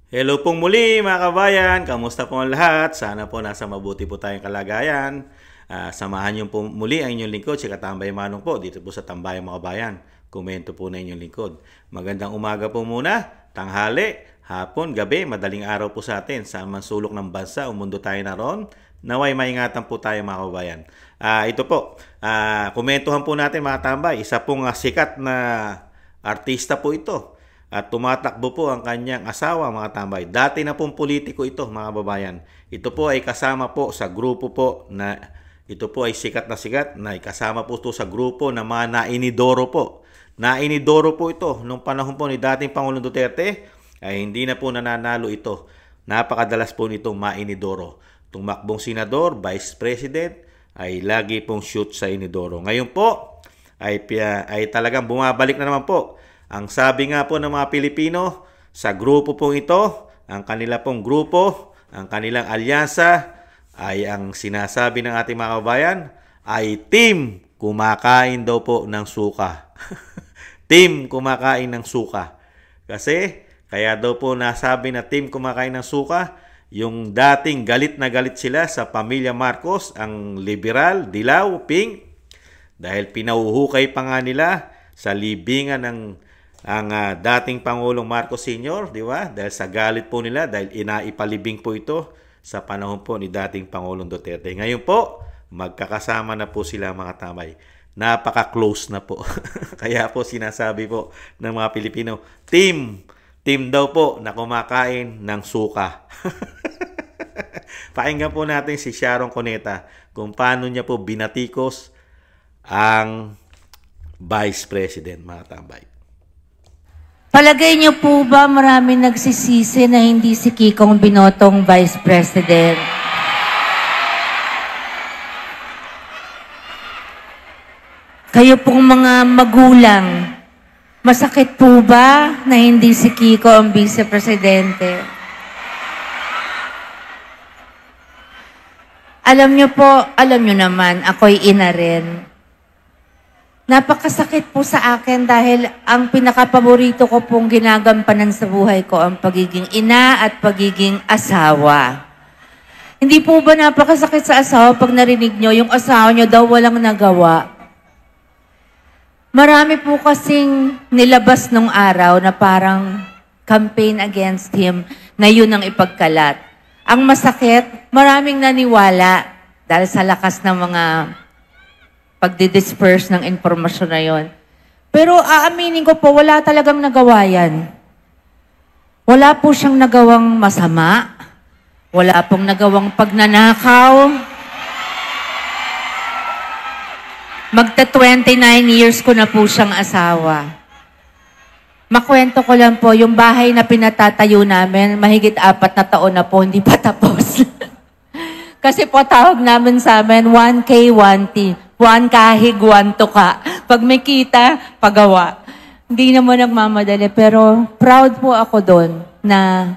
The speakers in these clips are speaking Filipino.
Hello pong muli mga kabayan, kamusta po ang lahat? Sana po nasa mabuti po tayong kalagayan. Samahan niyo po muli ang inyong lingkod, si Katambay Manong po, dito po sa Tambayang mga Kabayan. Komento po na inyong lingkod. Magandang umaga po muna, tanghali, hapon, gabi, madaling araw po sa atin. Sa man sulok ng bansa o mundo tayo naroon, naway maingatan po tayo mga kabayan. Ito po, komentuhan po natin mga tambay, isa pong sikat na artista po ito. At tumatakbo po ang kanyang asawa mga tambay. Dati na pong politiko ito mga babayan. Ito po ay kasama po sa grupo po na ito po ay sikat na kasama po ito sa grupo na mga nainidoro po. Nainidoro po ito nung panahon po ni dating Pangulong Duterte ay hindi na po nananalo ito. Napakadalas po nitong mainidoro. Tumakbong senador, vice president ay lagi pong shoot sa inidoro. Ngayon po ay talagang bumabalik na naman po. Ang sabi nga po ng mga Pilipino, sa grupo pong ito, ang kanila pong grupo, ang kanilang alyansa, ay ang sinasabi ng ating mga kabayan, ay team kumakain daw po ng suka. Team kumakain ng suka. Kasi, kaya daw po nasabi na team kumakain ng suka, yung dating galit na galit sila sa pamilya Marcos, ang liberal, dilaw, pink, dahil pinauhukay pa nga nila sa libingan ng dating Pangulong Marcos Sr., di ba? Dahil sa galit po nila, dahil inaipalibing po ito sa panahon po ni dating Pangulong Duterte. Ngayon po, magkakasama na po sila mga tamay. Napaka-close na po. Kaya po sinasabi po ng mga Pilipino, team daw po na kumakain ng suka. Pakinggan po natin si Sharon Cuneta kung paano niya po binatikos ang Vice President, mga tambay. Palagay niyo po ba maraming nagsisisi na hindi si Kikong binotong Vice President? Kayo pong mga magulang, masakit po ba na hindi si Kiko ang Vice Presidente? Alam niyo po, alam niyo naman, ako'y ina rin. Napakasakit po sa akin dahil ang pinakapaborito ko pong ginagampanan sa buhay ko ang pagiging ina at pagiging asawa. Hindi po ba napakasakit sa asawa pag narinig nyo, yung asawa nyo daw walang nagawa? Marami po kasing nilabas nung araw na parang campaign against him na yun ang ipagkalat. Ang masakit, maraming naniwala dahil sa lakas ng mga pagdi-disperse ng informasyon na yon. Pero aaminin ko po, wala talagang nagawa yan. Wala po siyang nagawang masama. Wala pong nagawang pagnanakaw. Magta-29 years ko na po siyang asawa. Makwento ko lang po, yung bahay na pinatatayo namin, mahigit 4 na taon na po, hindi pa tapos. Kasi po tawag namin sa amin, 1K, 1T. 1 kahig, 1 tuka. Pag may kita, pagawa. Hindi naman nagmamadali, pero proud po ako doon na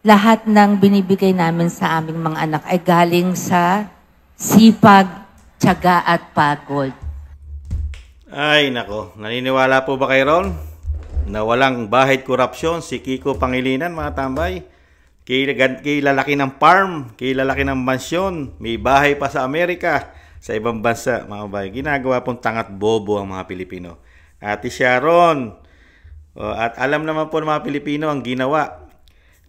lahat ng binibigay namin sa aming mga anak ay galing sa sipag, tiyaga at pagod. Ay, nako. Naniniwala po ba kayo ron na walang bahid korupsyon si Kiko Pangilinan, mga tambay? Kilalaki ng farm, kilalaki ng mansyon, may bahay pa sa Amerika, sa ibang bansa, mga bayan. Ginagawa pong tangat bobo ang mga Pilipino. Ate Sharon, at alam naman po ng mga Pilipino ang ginawa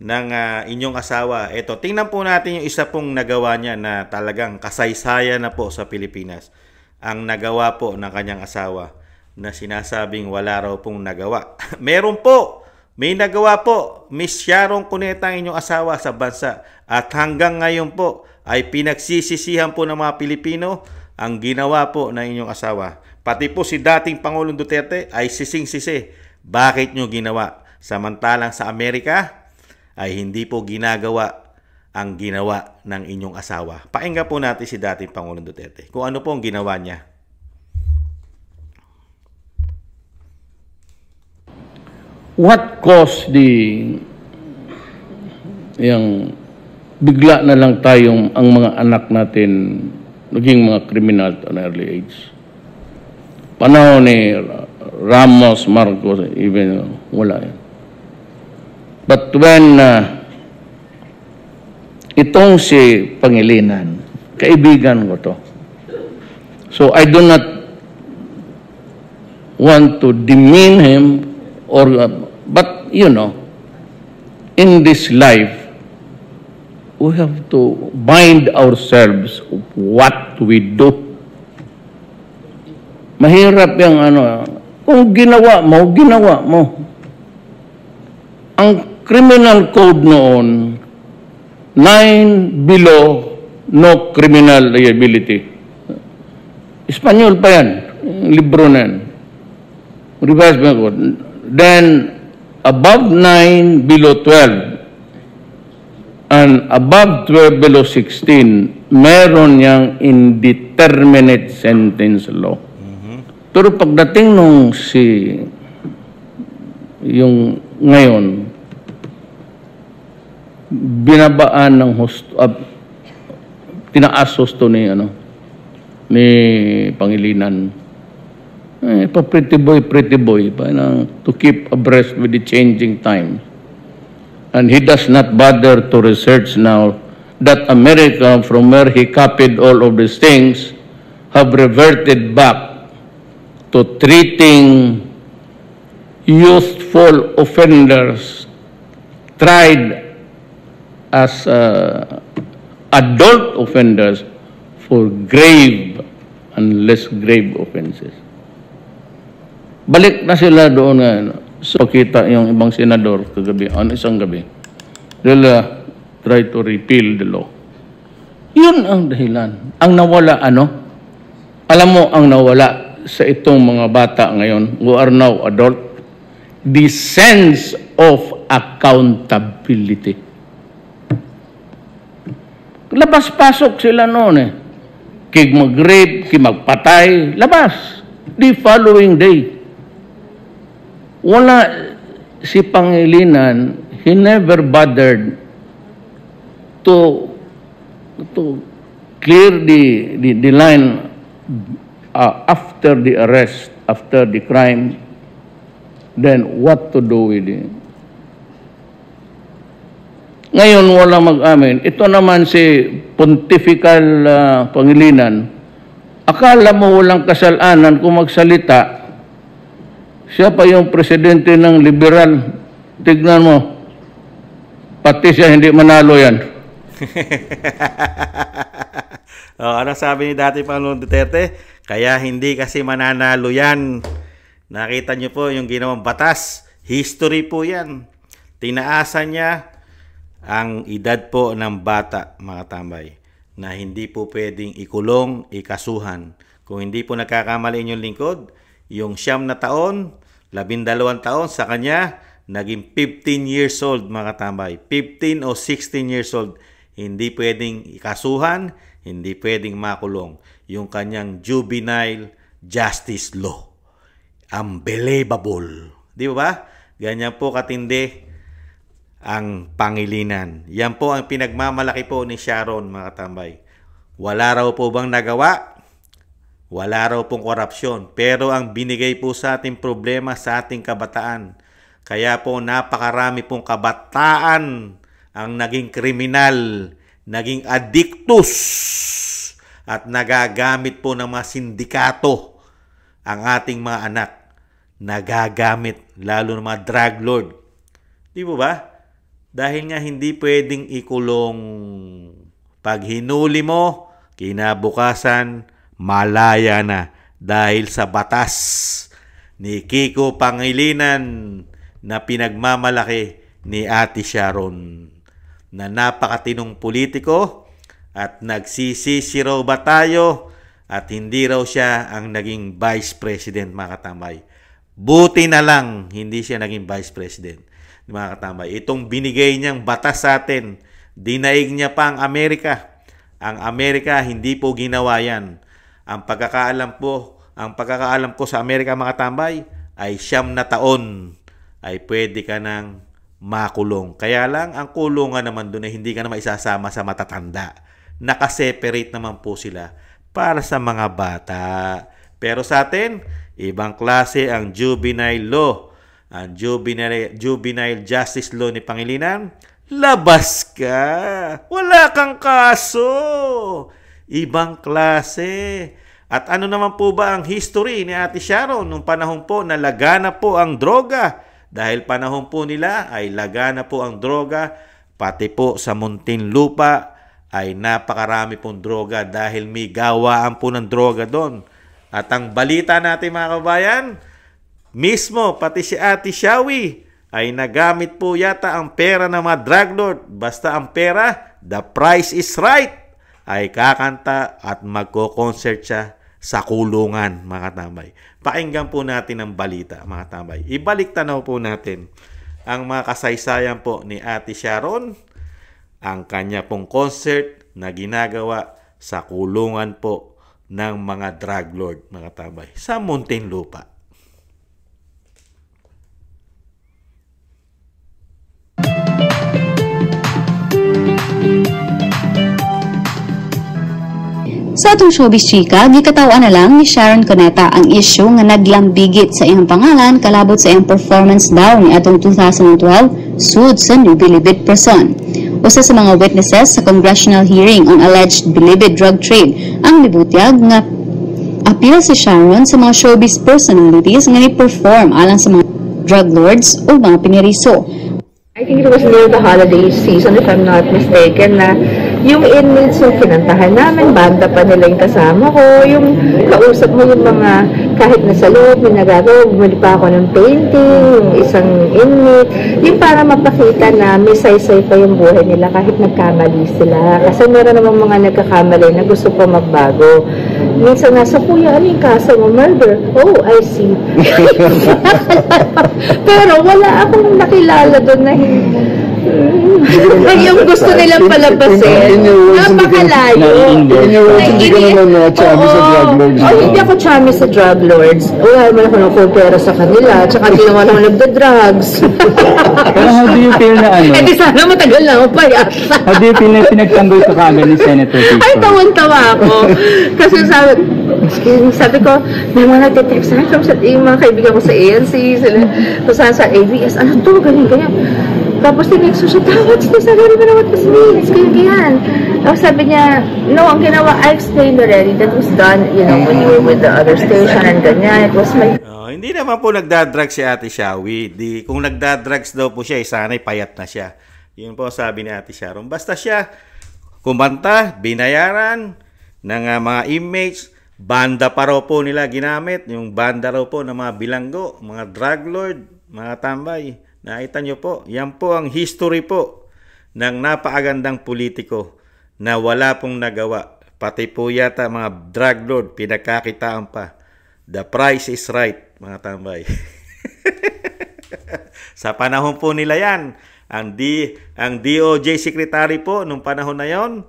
ng inyong asawa. Ito, tingnan po natin yung isa pong nagawa niya na talagang kasaysayan na po sa Pilipinas. Ang nagawa po ng kanyang asawa na sinasabing wala raw pong nagawa. Meron po! May nagawa po, Miss Sharon Cuneta, ang inyong asawa sa bansa. At hanggang ngayon po, ay pinagsisisihan po ng mga Pilipino ang ginawa po ng inyong asawa. Pati po si dating Pangulong Duterte ay sising-sisi. Bakit nyo ginawa? Samantalang sa Amerika ay hindi po ginagawa ang ginawa ng inyong asawa. Pakinggan po natin si dating Pangulong Duterte kung ano po ang ginawa niya. What caused yung bigla na lang tayong ang mga anak natin naging mga kriminal at an early age? Panahon ni Ramos, Marcos, even wala yan. But when itong si Pangilinan, kaibigan ko to. So I do not want to demean him or but you know, in this life we have to bind ourselves of what we do. Mahirap yung kung ginawa mo. Ang criminal code noon, 9 below, no criminal liability. Espanyol pa yan, yung libro na yan. Revised by code. Then, above 9, below 12, and above 12, below 16, meron yang indeterminate sentence law. Pero pagdating nung yung ngayon, binabaan ng tinaas husto ni Pangilinan. Pa pretty boy, to keep abreast with the changing times. And he does not bother to research now that America, from where he copied all of these things, have reverted back to treating youthful offenders tried as adult offenders for grave and less grave offenses. Balik na sila doon nga. So, kita yung ibang senador kagabi, isang gabi. They'll try to repeal the law. Yun ang dahilan. Ang nawala, alam mo ang nawala sa itong mga bata ngayon, who are now adult, the sense of accountability. Labas-pasok sila noon Kig mag-rape, kig magpatay, labas. The following day. Wala si Pangilinan, he never bothered to clear the line after the arrest, after the crime, then what to do with it. Ngayon, wala mag-amin. Ito naman si Pontifical Pangilinan. Akala mo walang kasalanan kung magsalita. Siya pa yung presidente ng liberal. Tignan mo. Pati siya hindi manalo yan. Ano sabi ni dati Pangulong Duterte? Kaya hindi kasi mananalo yan. Nakita niyo po yung ginawang batas. History po yan. Tinaasan niya ang edad po ng bata, mga tambay, na hindi po pwedeng ikulong, ikasuhan. Kung hindi po nagkakamali yung lingkod, yung 9 na taon, 12 taon, sa kanya, naging 15 years old, mga tambay. 15 o 16 years old, hindi pwedeng ikasuhan, hindi pwedeng makulong. Yung kanyang juvenile justice law. Unbelievable. Di ba? Ganyan po katindi ang Pangilinan. Yan po ang pinagmamalaki po ni Sharon, mga tambay. Wala raw po bang nagawa? Wala raw pong korupsyon. Pero ang binigay po sa ating problema sa ating kabataan. Kaya po napakarami pong kabataan ang naging kriminal, naging addictus, at nagagamit po ng mga sindikato ang ating mga anak. Nagagamit, lalo ng mga drug lord. Di ba ba? Dahil nga hindi pwedeng ikulong. Pag hinuli mo, kinabukasan, malaya na. Dahil sa batas ni Kiko Pangilinan na pinagmamalaki ni Ate Sharon. Na napakatinong politiko at nagsisisi raw ba tayo at hindi raw siya ang naging Vice President, mga katambay. Buti na lang hindi siya naging Vice President. Mga katambay, itong binigay niyang batas sa atin, dinaig niya pa ang Amerika. Ang Amerika, hindi po ginawa yan. Ang pagkakaalam ko sa Amerika, mga katambay, ay 9 na taon ay pwede ka nang makulong. Kaya lang, ang kulungan naman doon ay hindi ka na maisasama sa matatanda. Nakaseparate naman po sila para sa mga bata. Pero sa atin, ibang klase ang juvenile law. ang juvenile justice law ni Pangilinan, labas ka. Wala kang kaso. Ibang klase. At ano naman po ba ang history ni Ate Sharon nung panahon po na lagana po ang droga? Dahil panahon po nila ay lagana po ang droga, pati po sa Muntinlupa ay napakarami pong droga dahil may gawaan po ng droga doon. At ang balita natin mga kabayan, mismo pati si Ate Shawi ay nagamit po yata ang pera ng mga drug lord. Basta ang pera, the price is right, ay kakanta at magko-concert siya sa kulungan, mga tambay. Pakinggan po natin ang balita, mga tambay. Ibalik tanaw po natin ang mga kasaysayan po ni Ate Sharon, ang kanya pong concert na ginagawa sa kulungan po ng mga drug lord, mga tambay, sa Muntinlupa. Sa atong showbiz chika, gikatawan na lang ni Sharon Cuneta ang issue nga naglambigit sa iyang pangalan kalabot sa iyang performance daw ni atong 2012 sud sa New Bilibid Prison. Usa sa mga witnesses sa congressional hearing on alleged Bilibid drug trade ang nibutyag nga appeal si Sharon sa mga showbiz personalities nga ni-perform alang sa mga drug lords o mga piniriso. I think it was near the holiday season, if I'm not mistaken, na yung inmates yung kinantahan namin, banda pa nila yung kasama ko, yung kausap mo yung mga, kahit nasa loob, may nagagawa, bumili pa ako ng painting, yung isang inmate, yung para mapakita na may saysay pa yung buhay nila kahit nagkamali sila. Kasi meron namang mga nagkakamali na gusto pa magbago. Minsan nga, so kuya, ano yung kaso mo? Murder? Oh, I see. Pero wala akong nakilala doon na yung gusto nilang palabasin, napakalayo. In your words, hindi ka naman chummy sa drug lords. Oh, hindi ako chummy sa drug lords. Wala naman ako ng pera sa kanila. Tsaka hindi naman ako nagda-drugs. Pero how do you feel na ano? Eh di sana matagal na ako payasa. How do you feel na pinagtanggol ka kagad ni Senator Tito? Ay, tawan-tawa ako. Kasi sabi ko, may mga nagte-text sa akin, yung mga kaibigan ko sa ANC, sila, kung saan sa ABS, ano to, ganyan. Tapos tinext ko siya, what's this? I don't even know what this means. Ganyan. Tapos sabi niya, no, ang ginawa, I explained already, that was done, you know, when you were with the other station and ganyan. It was my... Hindi naman po nagdadrugs si Ate Shawi. Kung nagdadrugs daw po siya, sana'y payat na siya. Yun po sabi ni Ate Sharon. Basta siya, kumanta, binayaran ng mga inmates, banda pa raw po nila ginamit, yung banda raw po ng mga bilanggo, mga drug lord, mga tambay. Nakita nyo po, yan po ang history po ng napakagandang politiko na wala pong nagawa. Pati po yata mga drug lord, pinagkakitaan pa. The price is right, mga tambay. Sa panahon po nila yan, ang DOJ secretary po nung panahon na yon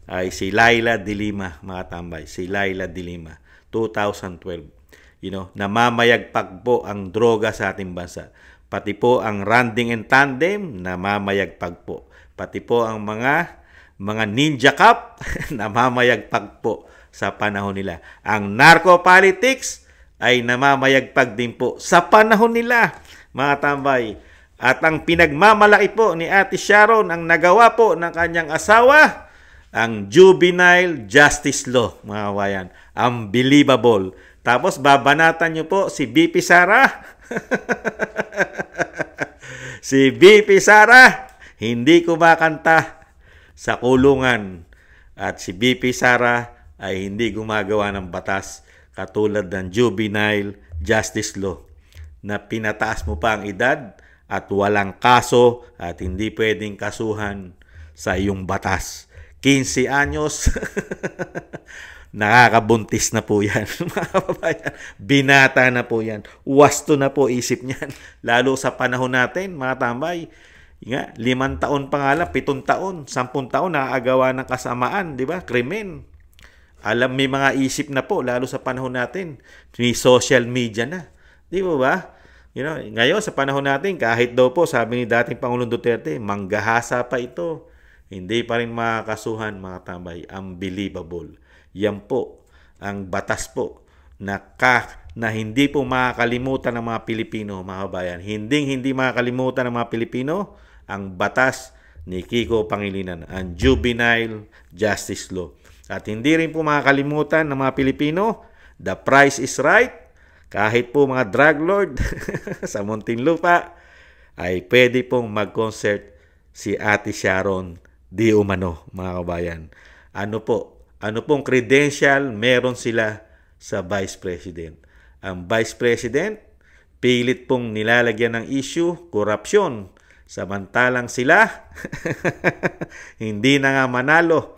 ay si Laila de Lima, mga tambay. Si Laila de Lima, 2012. Namamayagpag po ang droga sa ating bansa. Pati po ang Randing and Tandem, namamayagpag po. Pati po ang mga ninja cup, namamayagpag po sa panahon nila. Ang narco politics ay namamayagpag din po sa panahon nila, mga tambay. At ang pinagmamalaki po ni Ate Sharon, ang nagawa po ng kanyang asawa, ang juvenile justice law, mga kabayan. Unbelievable. Tapos babanatan nyo po si BP Sara. Si BP Sara hindi kumakanta sa kulungan at si BP Sara ay hindi gumagawa ng batas katulad ng juvenile justice law na pinataas mo pa ang edad at walang kaso at hindi pwedeng kasuhan sa iyong batas. 15 anyos nakakabuntis na po yan, mga kababayan. Binata na po yan. Wasto na po isip niyan. Lalo sa panahon natin, mga tambay. 5 taon pa nga lang, 7 taon, 10 taon nakagawa ng kasamaan, di ba? Krimen. Alam, may mga isip na po, lalo sa panahon natin. May social media na. Di ba? Ngayon, sa panahon natin, kahit daw po, sabi ni dating Pangulong Duterte, manggahasa pa ito. Hindi pa rin makakasuhan, mga tambay. Unbelievable. Yan po ang batas po na na hindi po makakalimutan ng mga Pilipino, mga kabayan. Hindi makakalimutan ng mga Pilipino ang batas ni Kiko Pangilinan, ang Juvenile Justice Law. At hindi rin po makakalimutan ng mga Pilipino, the price is right. Kahit po mga drug lord sa Muntinlupa ay pwede pong mag-concert si Ate Sharon di umano, mga kabayan. Ano pong credential meron sila sa Vice President? Ang Vice President, pilit pong nilalagyan ng issue, korupsyon. Samantalang sila, hindi na nga manalo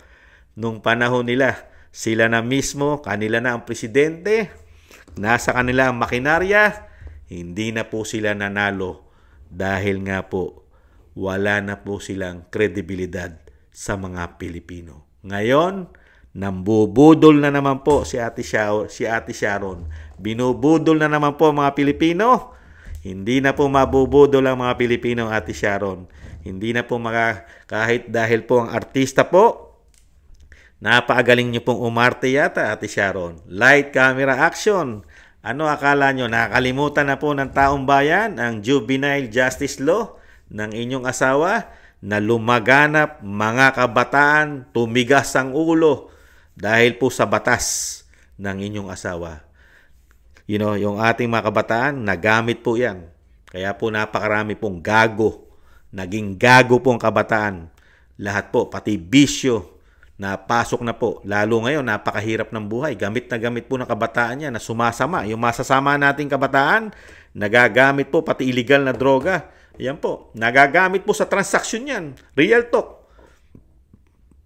nung panahon nila. Sila na mismo, kanila na ang presidente, nasa kanila ang makinarya, hindi na po sila nanalo dahil nga po wala na po silang kredibilidad sa mga Pilipino. Ngayon, nambubudol na naman po si Ate Sharon. Binubudol na naman po mga Pilipino. Hindi na po mabubudol ang mga Pilipino, Ate Sharon. Hindi na po kahit dahil po ang artista po, napakagaling nyo pong umarte yata, Ate Sharon. Light camera action. Ano akala nyo? Nakakalimutan na po ng taong bayan ang Juvenile Justice Law ng inyong asawa na lumaganap mga kabataan, tumigas ang ulo dahil po sa batas ng inyong asawa. Yung ating mga kabataan, nagamit po yan. Kaya po napakarami pong gago. Naging gago po ang kabataan. Lahat po, pati bisyo, napasok na po. Lalo ngayon, napakahirap ng buhay. Gamit na gamit po ng kabataan yan na sumasama. Yung masasama nating kabataan, nagagamit po pati illegal na droga. Yan po, nagagamit po sa transaksyon yan. Real talk.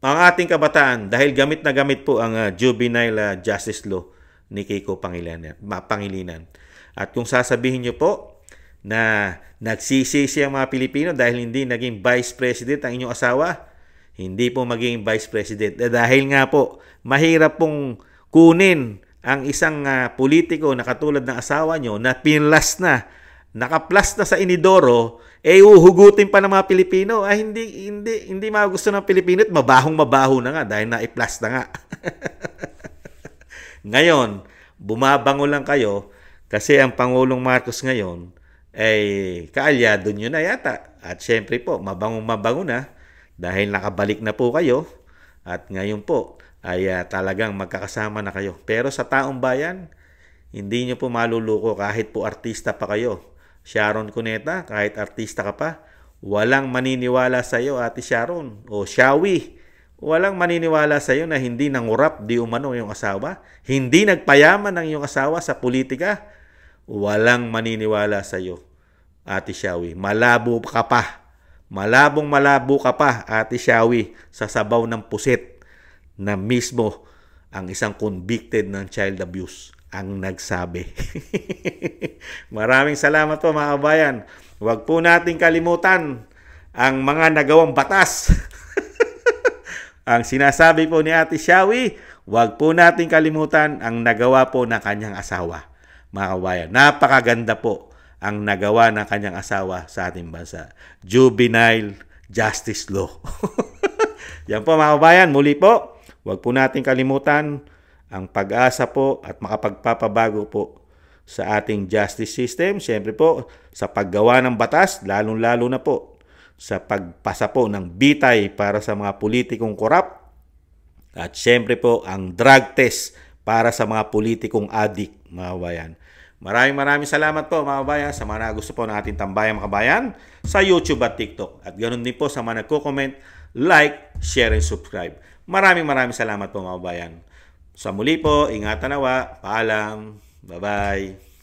Ang ating kabataan, dahil gamit na gamit po ang Juvenile Justice Law ni Kiko Pangilinan. At kung sasabihin nyo po na nagsisisi ang mga Pilipino dahil hindi naging Vice President ang inyong asawa, hindi po maging Vice President. Dahil nga po, mahirap pong kunin ang isang politiko na katulad ng asawa nyo na pinlas na, nakaplas na sa inidoro, uhugutin pa ng mga Pilipino. Hindi magusto ng Pilipino at mabahong-mabaho na nga dahil na-plus na nga. Ngayon, bumabango lang kayo kasi ang Pangulong Marcos ngayon ay kaalyado nyo na yata. At syempre po, mabango na dahil nakabalik na po kayo at ngayon po ay talagang magkakasama na kayo. Pero sa taong bayan, hindi nyo po maluluko kahit po artista pa kayo. Sharon Cuneta, kahit artista ka pa, walang maniniwala sa iyo, Ate Sharon o Shawi. Walang maniniwala sa iyo na hindi nangurap di umano yung asawa, hindi nagpayaman ng iyong asawa sa politika. Walang maniniwala sa iyo, Ate Shawi. Malabo ka pa. Malabo ka pa, Ate Shawi, sa sabaw ng pusit na mismo ang isang convicted ng child abuse ang nagsabi. Maraming salamat po mga kabayan. Huwag po nating kalimutan ang mga nagawang batas. Ang sinasabi po ni Ate Shawi, huwag po nating kalimutan ang nagawa po ng kanyang asawa. Mga kabayan, napakaganda po ang nagawa ng kanyang asawa sa ating bansa. Juvenile Justice Law. Yan po mga kabayan, muli po, huwag po nating kalimutan ang pag-asa po at makapagpapabago po sa ating justice system. Siyempre po, sa paggawa ng batas, lalong-lalo na po sa pagpasa po ng bitay para sa mga politikong korap. At siyempre po, ang drug test para sa mga politikong addict, mga kabayan. Maraming salamat po mga kabayan sa mga gusto po ng ating tambayang mga kabayan sa YouTube at TikTok. At ganoon din po sa mga nagko-comment, like, share, and subscribe. Maraming salamat po mga kabayan. Sa muli po, ingatan nawa. Paalam. Bye-bye.